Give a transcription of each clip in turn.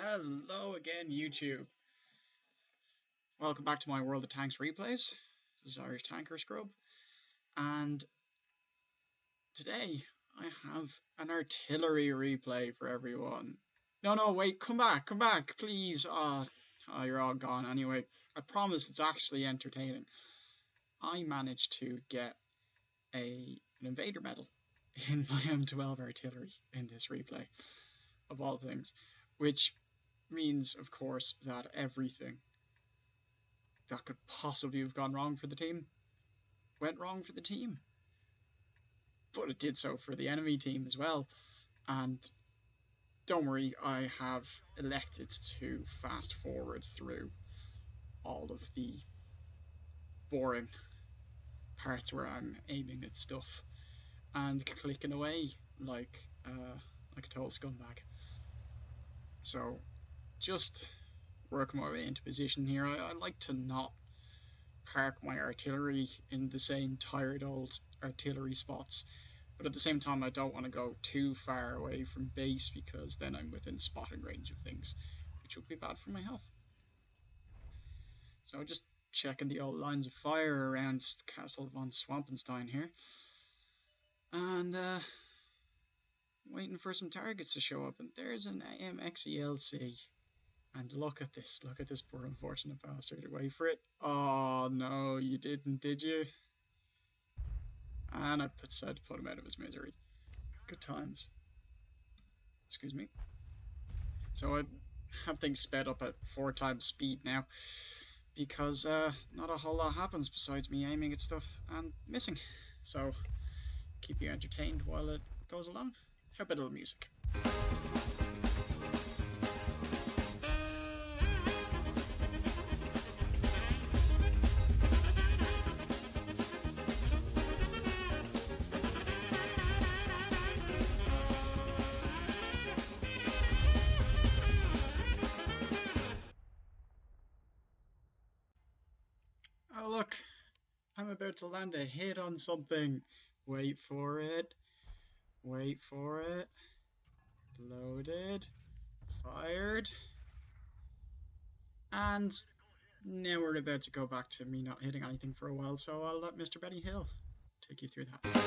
Hello again, YouTube. Welcome back to my World of Tanks replays. This is Irish Tanker Scrub, and today I have an artillery replay for everyone. No, wait, come back, please. You're all gone anyway. I promise it's actually entertaining. I managed to get an Invader medal in my M12 artillery in this replay, of all things, which means, of course, that everything that could possibly have gone wrong for the team went wrong for the team. But it did so for the enemy team as well. And don't worry, I have elected to fast forward through all of the boring parts where I'm aiming at stuff and clicking away like a total scumbag. So just work my way into position here. I like to not park my artillery in the same tired old artillery spots, but at the same time I don't want to go too far away from base because then I'm within spotting range of things, which would be bad for my health. So just checking the old lines of fire around Castle von Swampenstein here, and waiting for some targets to show up, and there's an AMXELC. And look at this poor unfortunate bastard. Wait for it. Oh no, you didn't, did you? And I decided to put him out of his misery. Good times. Excuse me. So I have things sped up at 4 times speed now, because not a whole lot happens besides me aiming at stuff and missing. So keep you entertained while it goes along. How about a little music? Oh look, I'm about to land a hit on something. Wait for it. Wait for it. Loaded. Fired. And now we're about to go back to me not hitting anything for a while, so I'll let Mr. Benny Hill take you through that.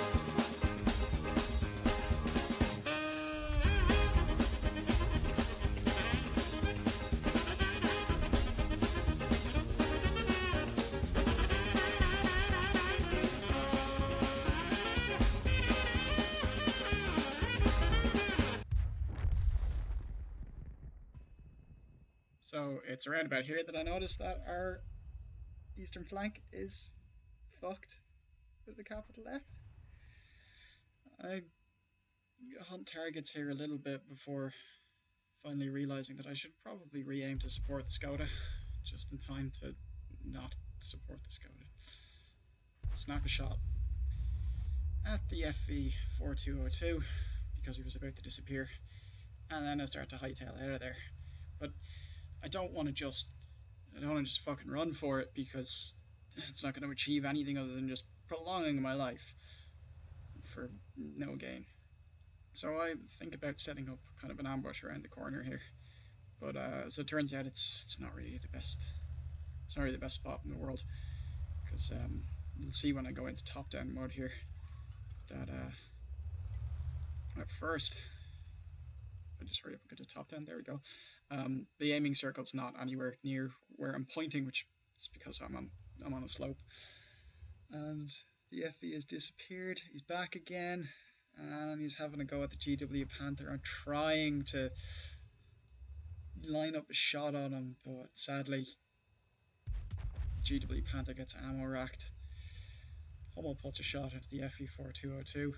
So it's around about here that I noticed that our eastern flank is fucked with the capital F. I hunt targets here a little bit before finally realising that I should probably re-aim to support the Skoda, just in time to not support the Skoda. Snap a shot at the FV 4202 because he was about to disappear, and then I start to hightail out of there. But I don't want to just fucking run for it, because it's not going to achieve anything other than just prolonging my life for no gain. So I think about setting up kind of an ambush around the corner here, but as it turns out, it's not really the best. It's not really the best spot in the world, because you'll see when I go into top-down mode here that at first, I just hurry up and get to top down. There we go. The aiming circle's not anywhere near where I'm pointing, which is because I'm on a slope. And the FV has disappeared. He's back again, and he's having a go at the GW Panther. I'm trying to line up a shot on him, but sadly, GW Panther gets ammo racked. Hummel puts a shot into the FV 4202,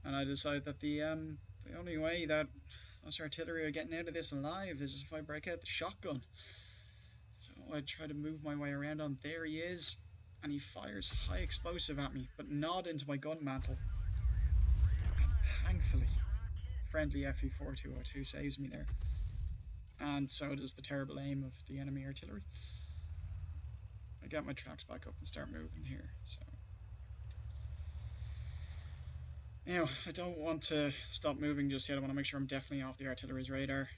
and I decide that the only way that us artillery are getting out of this alive is if I break out the shotgun. So I try to move my way around on. There he is, and he fires high explosive at me, but not into my gun mantle. And thankfully, friendly FV 4202 saves me there, and so does the terrible aim of the enemy artillery. I get my tracks back up and start moving here. So now, I don't want to stop moving just yet. I want to make sure I'm definitely off the artillery's radar.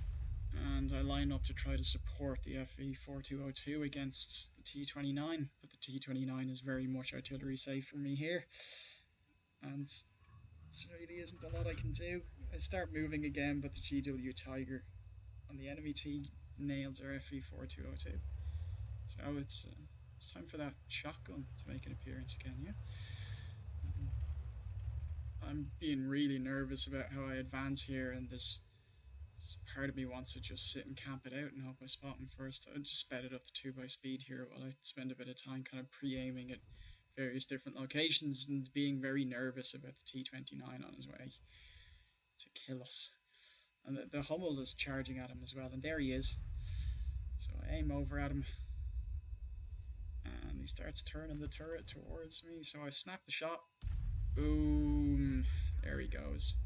and I line up to try to support the FV4202 against the T29, but the T29 is very much artillery safe for me here, and there really isn't a lot I can do. I start moving again, but the GW Tiger on the enemy team nails our FV4202. So it's time for that shotgun to make an appearance again, yeah? I'm being really nervous about how I advance here, and this part of me wants to just sit and camp it out and hope I spot him first. I just sped it up to 2 by speed here while I spend a bit of time kind of pre-aiming at various different locations and being very nervous about the T29 on his way to kill us. And the Hummel is charging at him as well, and there he is. So I aim over at him, and he starts turning the turret towards me, so I snap the shot. Boom! There he goes.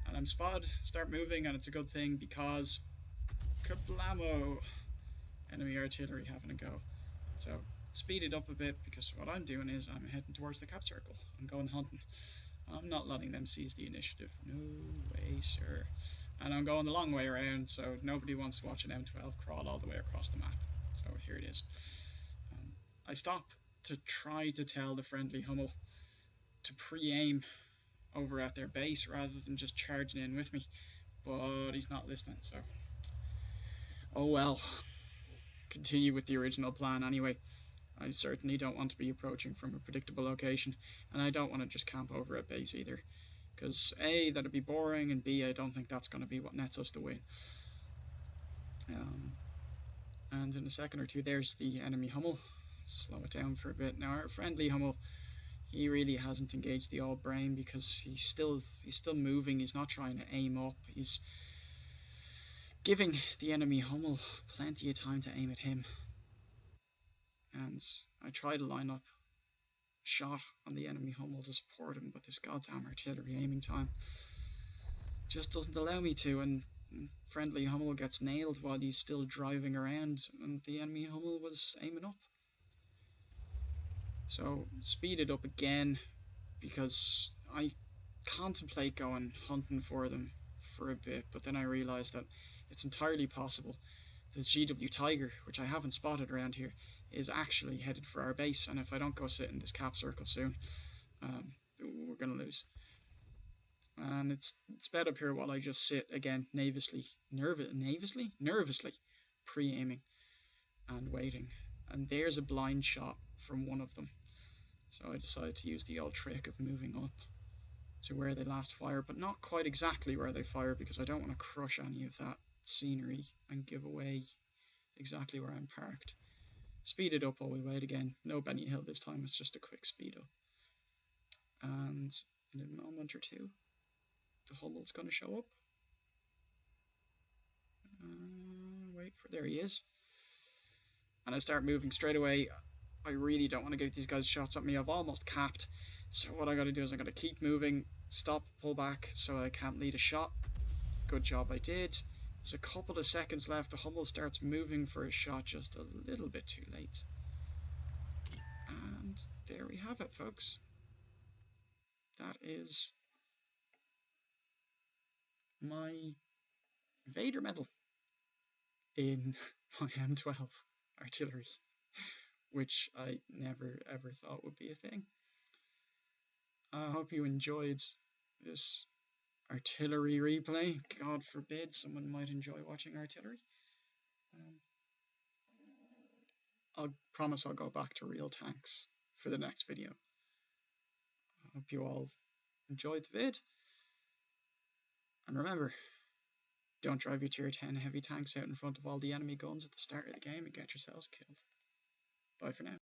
And I'm spotted, start moving, and it's a good thing because kablamo! Enemy artillery having a go. So speed it up a bit, because what I'm doing is I'm heading towards the cap circle. I'm going hunting. I'm not letting them seize the initiative. No way, sir. And I'm going the long way around, so nobody wants to watch an M12 crawl all the way across the map. So here it is. I stop to try to tell the friendly Hummel to pre-aim over at their base rather than just charging in with me, but he's not listening, so oh well. Continue with the original plan anyway. I certainly don't want to be approaching from a predictable location, and I don't want to just camp over at base either, because A, that'd be boring, and B, I don't think that's going to be what nets us the win. And in a second or two, there's the enemy Hummel. Slow it down for a bit. Now our friendly Hummel, he really hasn't engaged the old brain, because he's still moving. He's not trying to aim up. He's giving the enemy Hummel plenty of time to aim at him. And I try to line up a shot on the enemy Hummel to support him, but this goddamn artillery aiming time just doesn't allow me to, and friendly Hummel gets nailed while he's still driving around, and the enemy Hummel was aiming up. So speed it up again, because I contemplate going hunting for them for a bit, but then I realise that it's entirely possible the GW Tiger, which I haven't spotted around here, is actually headed for our base, and if I don't go sit in this cap circle soon, we're going to lose. And it's sped up here while I just sit again, nervously pre-aiming and waiting. And there's a blind shot from one of them. So I decided to use the old trick of moving up to where they last fire, but not quite exactly where they fire, because I don't want to crush any of that scenery and give away exactly where I'm parked. Speed it up while we wait again. No Benny Hill this time, it's just a quick speed up. And in a moment or two, the Hummel's going to show up. Wait for, there he is. And I start moving straight away. I really don't want to give these guys shots at me. I've almost capped. So what I got to do is I got to keep moving, stop, pull back, so I can't lead a shot. Good job I did. There's a couple of seconds left. The Hummel starts moving for a shot just a little bit too late. And there we have it, folks. That is my Invader medal in my M12 artillery, which I never ever thought would be a thing. I hope you enjoyed this artillery replay. God forbid someone might enjoy watching artillery. I'll promise I'll go back to real tanks for the next video. I hope you all enjoyed the vid. And remember, don't drive your tier 10 heavy tanks out in front of all the enemy guns at the start of the game and get yourselves killed. Bye for now.